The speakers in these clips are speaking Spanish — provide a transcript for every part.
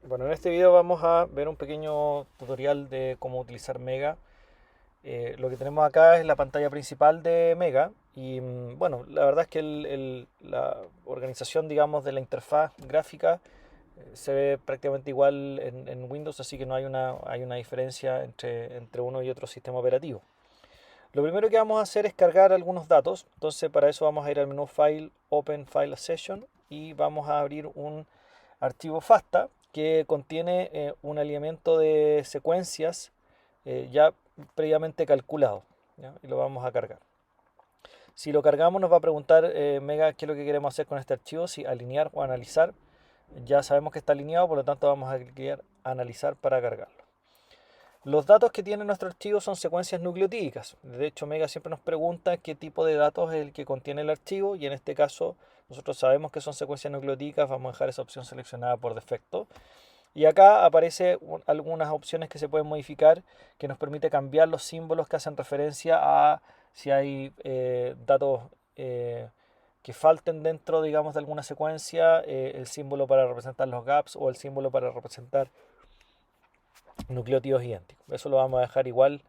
Bueno, en este video vamos a ver un pequeño tutorial de cómo utilizar Mega. Lo que tenemos acá es la pantalla principal de Mega y bueno, la verdad es que la organización, digamos, de la interfaz gráfica se ve prácticamente igual en Windows, así que no hay una diferencia entre uno y otro sistema operativo. Lo primero que vamos a hacer es cargar algunos datos, entonces para eso vamos a ir al menú File, Open File Session y vamos a abrir un archivo FASTA que contiene un alineamiento de secuencias ya previamente calculado, ¿ya? Y lo vamos a cargar. Si lo cargamos nos va a preguntar Mega qué es lo que queremos hacer con este archivo, si alinear o analizar. Ya sabemos que está alineado, por lo tanto vamos a clicar analizar para cargarlo. Los datos que tiene nuestro archivo son secuencias nucleotídicas. De hecho, Mega siempre nos pregunta qué tipo de datos es el que contiene el archivo y en este caso nosotros sabemos que son secuencias nucleotídicas, vamos a dejar esa opción seleccionada por defecto. Y acá aparece algunas opciones que se pueden modificar que nos permite cambiar los símbolos que hacen referencia a si hay datos que falten dentro, digamos, de alguna secuencia, el símbolo para representar los gaps o el símbolo para representar nucleótidos idénticos. Eso lo vamos a dejar igual,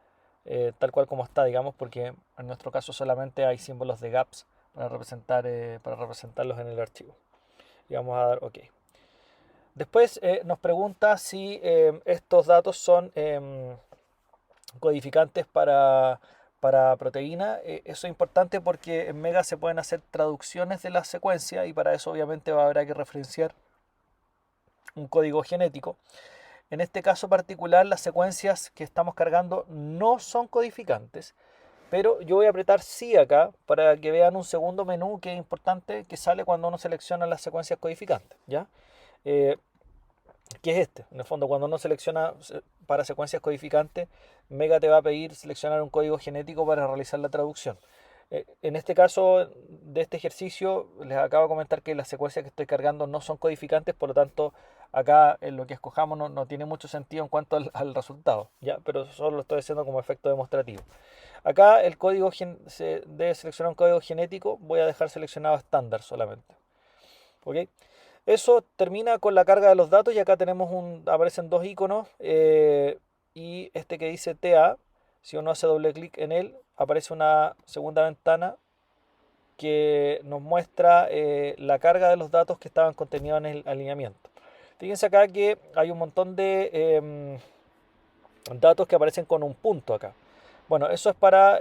tal cual como está, digamos, porque en nuestro caso solamente hay símbolos de gaps para representarlos en el archivo. Y vamos a dar OK. Después nos pregunta si estos datos son codificantes para proteína. Eso es importante porque en Mega se pueden hacer traducciones de la secuencia y para eso obviamente va a haber que referenciar un código genético. En este caso particular, las secuencias que estamos cargando no son codificantes, pero yo voy a apretar sí acá para que vean un segundo menú que es importante que sale cuando uno selecciona las secuencias codificantes, ¿ya? Eh, ¿Qué es este? En el fondo, cuando uno selecciona para secuencias codificantes, Mega te va a pedir seleccionar un código genético para realizar la traducción. En este caso de este ejercicio, les acabo de comentar que las secuencias que estoy cargando no son codificantes, por lo tanto, acá en lo que escojamos no tiene mucho sentido en cuanto al resultado, ¿ya? Pero solo lo estoy haciendo como efecto demostrativo. Acá el código se debe seleccionar un código genético, voy a dejar seleccionado estándar solamente. ¿Ok? Eso termina con la carga de los datos y acá aparecen dos iconos y este que dice TA, si uno hace doble clic en él, aparece una segunda ventana que nos muestra la carga de los datos que estaban contenidos en el alineamiento. Fíjense acá que hay un montón de datos que aparecen con un punto acá. Bueno, eso es para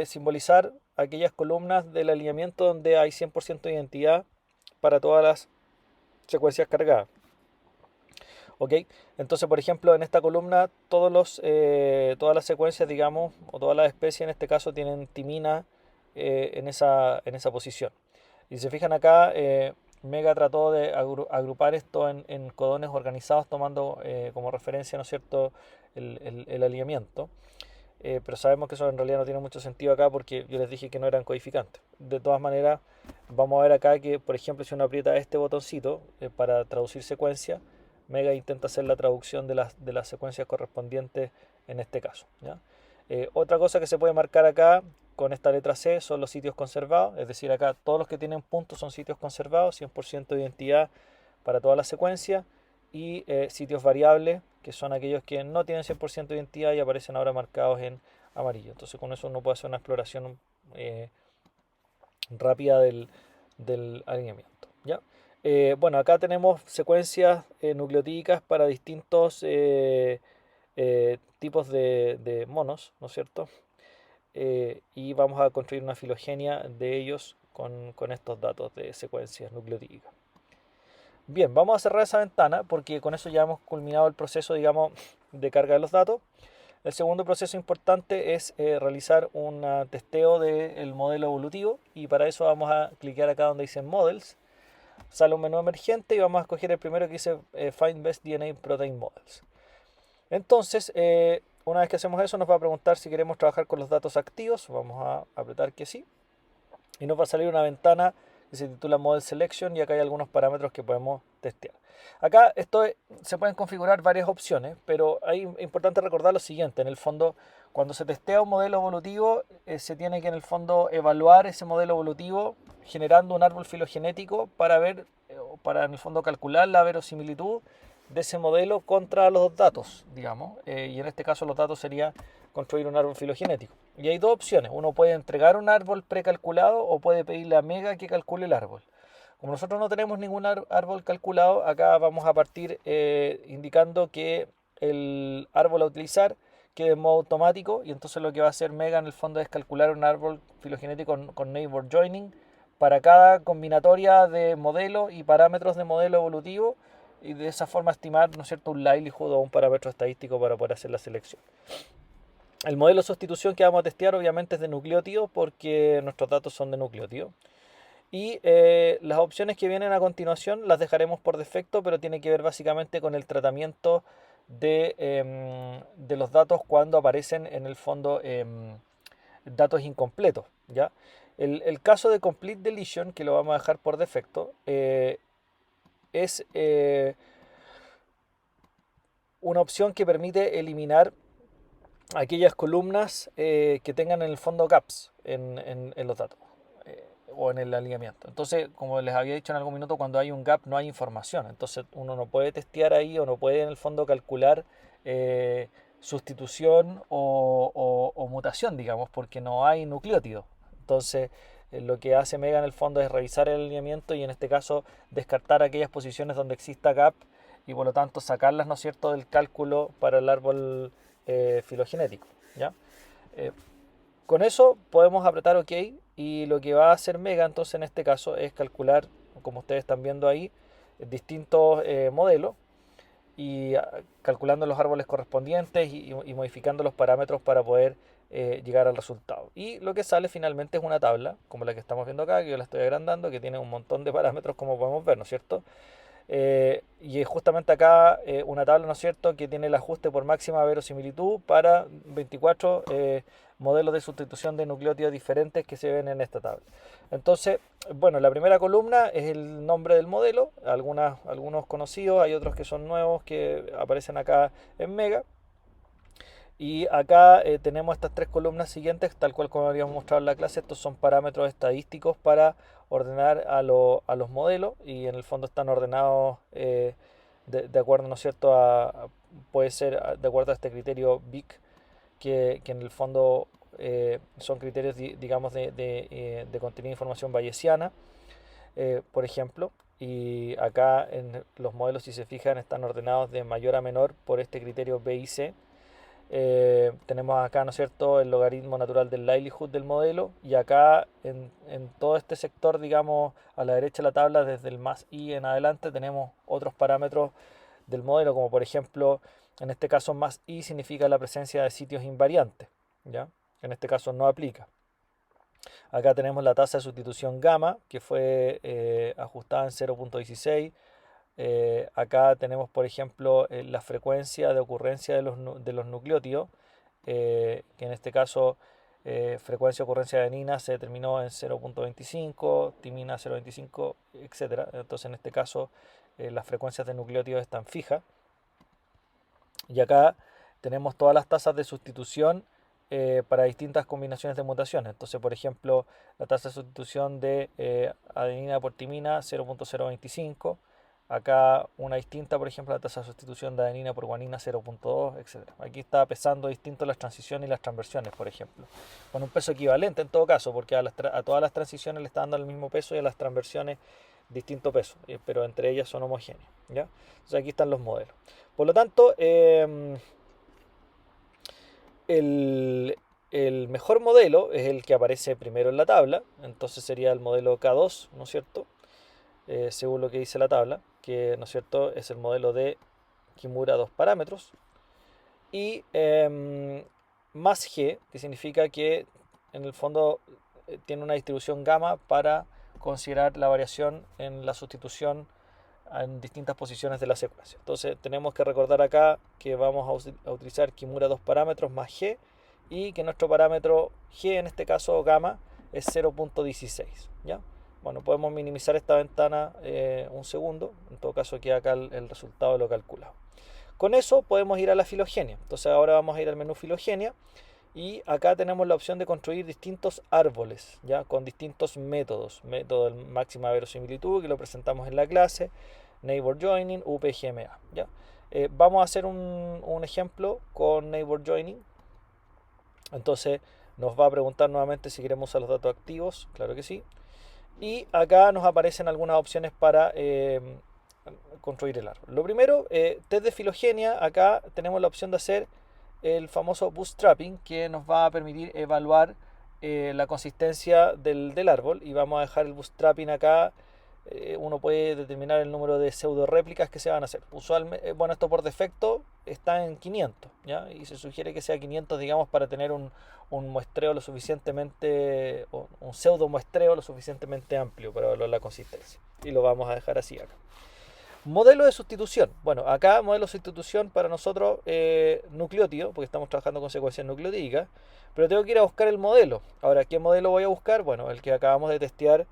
simbolizar aquellas columnas del alineamiento donde hay 100% de identidad para todas las secuencias cargadas. ¿Ok? Entonces, por ejemplo, en esta columna todas las secuencias, digamos, o todas las especies en este caso tienen timina en esa posición. Y si se fijan acá, Mega trató de agrupar esto en codones organizados tomando como referencia, ¿no es cierto?, el alineamiento. Pero sabemos que eso en realidad no tiene mucho sentido acá porque yo les dije que no eran codificantes. De todas maneras, vamos a ver acá que, por ejemplo, si uno aprieta este botoncito para traducir secuencia, Mega intenta hacer la traducción de las secuencias correspondientes en este caso, ¿ya? Otra cosa que se puede marcar acá con esta letra C son los sitios conservados, es decir, acá todos los que tienen puntos son sitios conservados, 100% de identidad para toda la secuencia, y sitios variables, que son aquellos que no tienen 100% de identidad y aparecen ahora marcados en amarillo. Entonces con eso uno puede hacer una exploración rápida del alineamiento, ¿ya? Bueno, acá tenemos secuencias nucleotídicas para distintos tipos de monos, ¿no es cierto? Y vamos a construir una filogenia de ellos con estos datos de secuencias nucleotídicas. Bien, vamos a cerrar esa ventana porque con eso ya hemos culminado el proceso, digamos, de carga de los datos. El segundo proceso importante es realizar un testeo del modelo evolutivo y para eso vamos a clicar acá donde dice Models. Sale un menú emergente y vamos a escoger el primero que dice Find Best DNA Protein Models. Entonces, una vez que hacemos eso, nos va a preguntar si queremos trabajar con los datos activos. Vamos a apretar que sí. Y nos va a salir una ventana que se titula Model Selection y acá hay algunos parámetros que podemos testear. Acá se pueden configurar varias opciones, pero es importante recordar lo siguiente. En el fondo, cuando se testea un modelo evolutivo, se tiene que en el fondo evaluar ese modelo evolutivo generando un árbol filogenético para ver, para en el fondo calcular la verosimilitud de ese modelo contra los datos, digamos. Y en este caso los datos sería construir un árbol filogenético. Y hay dos opciones. Uno puede entregar un árbol precalculado o puede pedirle a Mega que calcule el árbol. Como nosotros no tenemos ningún árbol calculado, acá vamos a partir indicando que el árbol a utilizar quede en modo automático, y entonces lo que va a hacer Mega en el fondo es calcular un árbol filogenético con neighbor joining para cada combinatoria de modelo y parámetros de modelo evolutivo, y de esa forma estimar, ¿no es cierto?, un likelihood o un parámetro estadístico para poder hacer la selección. El modelo de sustitución que vamos a testear obviamente es de nucleótidos porque nuestros datos son de nucleótidos. Y las opciones que vienen a continuación las dejaremos por defecto, pero tiene que ver básicamente con el tratamiento de los datos cuando aparecen en el fondo datos incompletos, ¿ya? El caso de complete deletion, que lo vamos a dejar por defecto, es una opción que permite eliminar aquellas columnas que tengan en el fondo gaps en los datos o en el alineamiento. Entonces, como les había dicho en algún minuto, cuando hay un gap no hay información. Entonces uno no puede testear ahí o no puede en el fondo calcular sustitución o mutación, digamos, porque no hay nucleótido. Entonces lo que hace Mega en el fondo es revisar el alineamiento y en este caso descartar aquellas posiciones donde exista gap y por lo tanto sacarlas, ¿no es cierto?, del cálculo para el árbol filogenético, ¿ya? Eh, con eso podemos apretar OK y lo que va a hacer Mega entonces en este caso es calcular, como ustedes están viendo ahí, distintos modelos y calculando los árboles correspondientes y modificando los parámetros para poder llegar al resultado. Y lo que sale finalmente es una tabla, como la que estamos viendo acá, que yo la estoy agrandando, que tiene un montón de parámetros como podemos ver, ¿no es cierto? Y es justamente acá una tabla, ¿no es cierto?, que tiene el ajuste por máxima verosimilitud para 24 modelos de sustitución de nucleótidos diferentes que se ven en esta tabla. Entonces, bueno, la primera columna es el nombre del modelo, algunos conocidos, hay otros que son nuevos que aparecen acá en Mega. Y acá tenemos estas tres columnas siguientes, tal cual como habíamos mostrado en la clase. Estos son parámetros estadísticos para ordenar a los modelos y en el fondo están ordenados de acuerdo, ¿no es cierto?, puede ser de acuerdo a este criterio BIC, que en el fondo son criterios, digamos, de contenido de información bayesiana, por ejemplo. Y acá en los modelos, si se fijan, están ordenados de mayor a menor por este criterio BIC. Tenemos acá, ¿no es cierto?, el logaritmo natural del likelihood del modelo, y acá en todo este sector, digamos, a la derecha de la tabla, desde el más i en adelante, tenemos otros parámetros del modelo, como por ejemplo, en este caso más i significa la presencia de sitios invariantes, ¿ya? En este caso no aplica. Acá tenemos la tasa de sustitución gamma, que fue ajustada en 0.16. Acá tenemos, por ejemplo, la frecuencia de ocurrencia de los nucleótidos, que en este caso frecuencia de ocurrencia de adenina se determinó en 0.25, timina 0.25, etc. Entonces en este caso las frecuencias de nucleótidos están fijas. Y acá tenemos todas las tasas de sustitución para distintas combinaciones de mutaciones. Entonces, por ejemplo, la tasa de sustitución de adenina por timina 0.025. Acá una distinta, por ejemplo, la tasa de sustitución de adenina por guanina 0.2, etc. Aquí está pesando distinto las transiciones y las transversiones, por ejemplo. Con un peso equivalente en todo caso, porque a todas las transiciones le está dando el mismo peso y a las transversiones distinto peso, pero entre ellas son homogéneas, ¿ya? Entonces aquí están los modelos. Por lo tanto, el mejor modelo es el que aparece primero en la tabla, entonces sería el modelo K2, ¿no es cierto? Según lo que dice la tabla, que, ¿no es cierto?, es el modelo de Kimura 2 parámetros, y más G, que significa que en el fondo tiene una distribución gamma para considerar la variación en la sustitución en distintas posiciones de la secuencia. Entonces tenemos que recordar acá que vamos a utilizar Kimura 2 parámetros más G, y que nuestro parámetro G, en este caso gamma, es 0.16, ¿ya? Bueno, podemos minimizar esta ventana un segundo, en todo caso queda acá el resultado de lo calculado. Con eso podemos ir a la filogenia. Entonces ahora vamos a ir al menú filogenia y acá tenemos la opción de construir distintos árboles, ¿ya?, con distintos métodos. Método de máxima verosimilitud, que lo presentamos en la clase. neighbor joining, UPGMA, ¿ya? Vamos a hacer un ejemplo con neighbor joining. Entonces nos va a preguntar nuevamente si queremos usar los datos activos, claro que sí. Y acá nos aparecen algunas opciones para construir el árbol. Lo primero, test de filogenia. Acá tenemos la opción de hacer el famoso bootstrapping, que nos va a permitir evaluar la consistencia del árbol. Y vamos a dejar el bootstrapping acá. Uno puede determinar el número de pseudo réplicas que se van a hacer. Usualmente, bueno, esto por defecto está en 500, ¿ya? Y se sugiere que sea 500, digamos, para tener un muestreo lo suficientemente, un pseudo muestreo lo suficientemente amplio para evaluar la consistencia. Y lo vamos a dejar así acá. Modelo de sustitución. Bueno, acá modelo de sustitución para nosotros nucleótido, porque estamos trabajando con secuencias nucleotídicas, pero tengo que ir a buscar el modelo. Ahora, ¿qué modelo voy a buscar? Bueno, el que acabamos de testear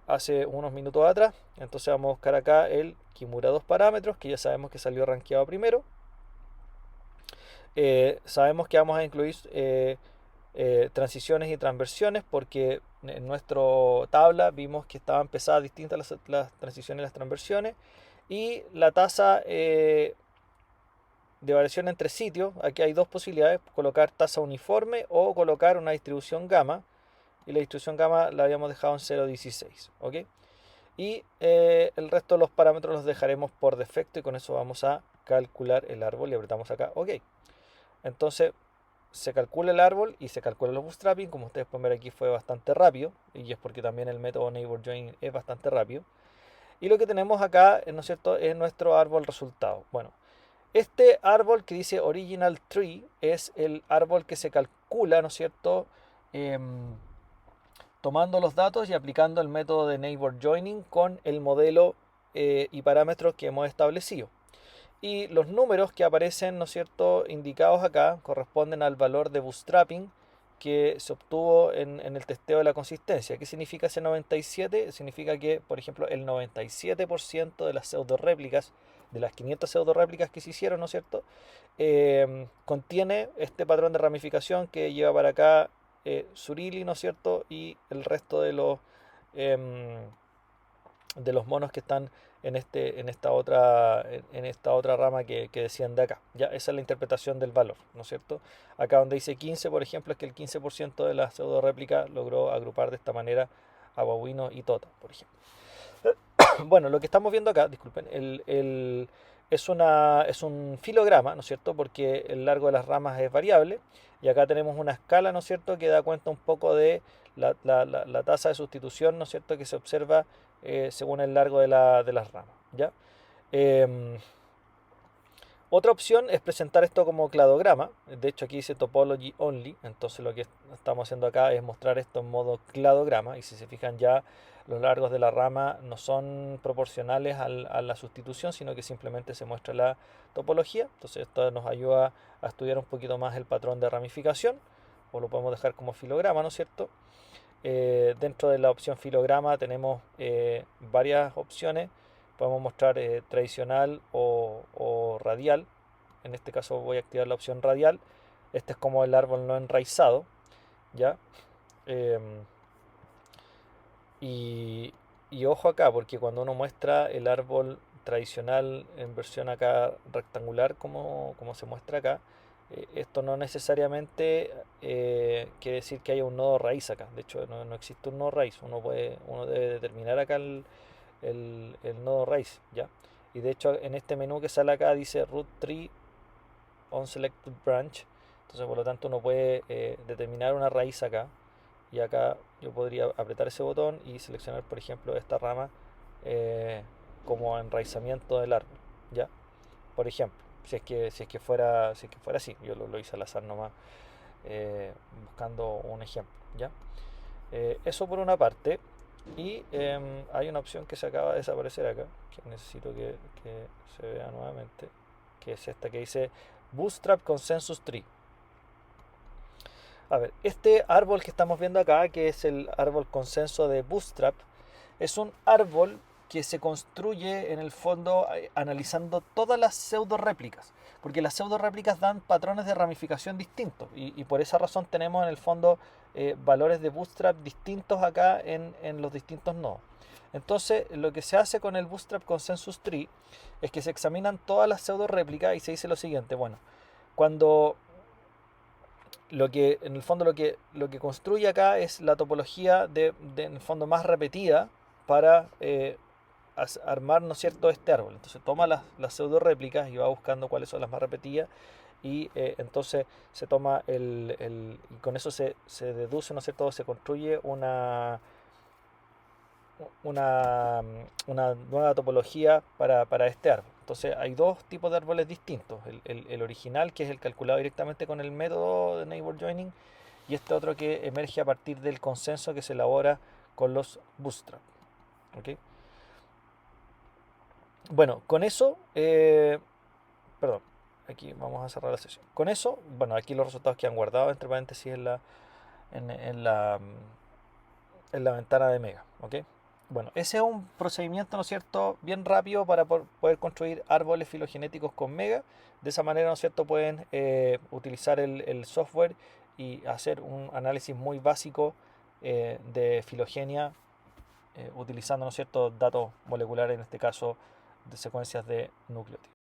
hace unos minutos atrás. Entonces vamos a buscar acá el Kimura 2 parámetros, que ya sabemos que salió rankeado primero. Sabemos que vamos a incluir transiciones y transversiones, porque en nuestra tabla vimos que estaban pesadas distintas las transiciones y las transversiones. Y la tasa de variación entre sitios, aquí hay dos posibilidades: colocar tasa uniforme o colocar una distribución gamma. Y la distribución gamma la habíamos dejado en 0.16, ¿ok? Y el resto de los parámetros los dejaremos por defecto, y con eso vamos a calcular el árbol y apretamos acá OK. Entonces se calcula el árbol y se calcula los bootstrapping. Como ustedes pueden ver, aquí fue bastante rápido, y es porque también el método neighbor join es bastante rápido. Y lo que tenemos acá, ¿no es cierto?, es nuestro árbol resultado. Bueno, este árbol que dice original tree es el árbol que se calcula, ¿no es cierto?, tomando los datos y aplicando el método de neighbor joining con el modelo y parámetros que hemos establecido. Y los números que aparecen, ¿no es cierto?, indicados acá corresponden al valor de bootstrapping que se obtuvo en el testeo de la consistencia. ¿Qué significa ese 97? Significa que, por ejemplo, el 97% de las pseudo réplicas, de las 500 pseudo réplicas que se hicieron, ¿no es cierto?, contiene este patrón de ramificación que lleva para acá Surili, ¿no es cierto?, y el resto de los monos que están en esta otra rama que desciende acá. Ya, esa es la interpretación del valor, ¿no es cierto? Acá donde dice 15, por ejemplo, es que el 15% de la pseudo réplica logró agrupar de esta manera a Wawino y Tota, por ejemplo. Bueno, lo que estamos viendo acá, disculpen, es un filograma, ¿no es cierto?, porque el largo de las ramas es variable, y acá tenemos una escala, ¿no es cierto?, que da cuenta un poco de la tasa de sustitución, ¿no es cierto?, que se observa según el largo de las ramas, ¿ya? Otra opción es presentar esto como cladograma. De hecho, aquí dice topology only. Entonces lo que estamos haciendo acá es mostrar esto en modo cladograma. Y si se fijan, ya los largos de la rama no son proporcionales a la sustitución, sino que simplemente se muestra la topología. Entonces esto nos ayuda a estudiar un poquito más el patrón de ramificación. O lo podemos dejar como filograma, ¿no es cierto? Dentro de la opción filograma tenemos varias opciones. Podemos mostrar tradicional o radial. En este caso voy a activar la opción radial. Este es como el árbol no enraizado, ¿ya? Y ojo acá, porque cuando uno muestra el árbol tradicional en versión acá rectangular, como se muestra acá, esto no necesariamente quiere decir que haya un nodo raíz acá. De hecho, no existe un nodo raíz. Uno debe determinar acá el nodo raíz, ¿ya? Y de hecho, en este menú que sale acá dice root tree on selected branch. Entonces, por lo tanto, uno puede determinar una raíz acá. Y acá yo podría apretar ese botón y seleccionar, por ejemplo, esta rama como enraizamiento del árbol, ¿ya? Por ejemplo, si es que fuera así. Yo lo hice al azar nomás, buscando un ejemplo, ¿ya? Eso por una parte. Y hay una opción que se acaba de desaparecer acá, que necesito que se vea nuevamente, que es esta que dice Bootstrap Consensus Tree. A ver, este árbol que estamos viendo acá, que es el árbol consenso de Bootstrap, es un árbol que se construye en el fondo analizando todas las pseudo réplicas, porque las pseudo réplicas dan patrones de ramificación distintos, y por esa razón tenemos en el fondo valores de Bootstrap distintos acá en los distintos nodos. Entonces, lo que se hace con el Bootstrap Consensus Tree es que se examinan todas las pseudo réplicas y se dice lo siguiente, bueno, cuando en el fondo lo que construye acá es la topología en el fondo más repetida para armar, ¿no es cierto?, este árbol. Entonces toma las pseudo réplicas y va buscando cuáles son las más repetidas y entonces se toma y con eso se deduce, ¿no es cierto?, se construye una nueva topología para este árbol. Entonces hay dos tipos de árboles distintos. El original, que es el calculado directamente con el método de Neighbor Joining, y este otro que emerge a partir del consenso que se elabora con los Bootstrap. ¿Ok? Bueno, con eso, perdón, aquí vamos a cerrar la sesión. Con eso, bueno, aquí los resultados que han guardado entre paréntesis en, en la, en la ventana de Mega. ¿Ok? Bueno, ese es un procedimiento, ¿no es cierto?, bien rápido para poder construir árboles filogenéticos con Mega. De esa manera, ¿no es cierto?, pueden utilizar el software y hacer un análisis muy básico de filogenia utilizando, ¿no es cierto?, datos moleculares, en este caso de secuencias de nucleótidos.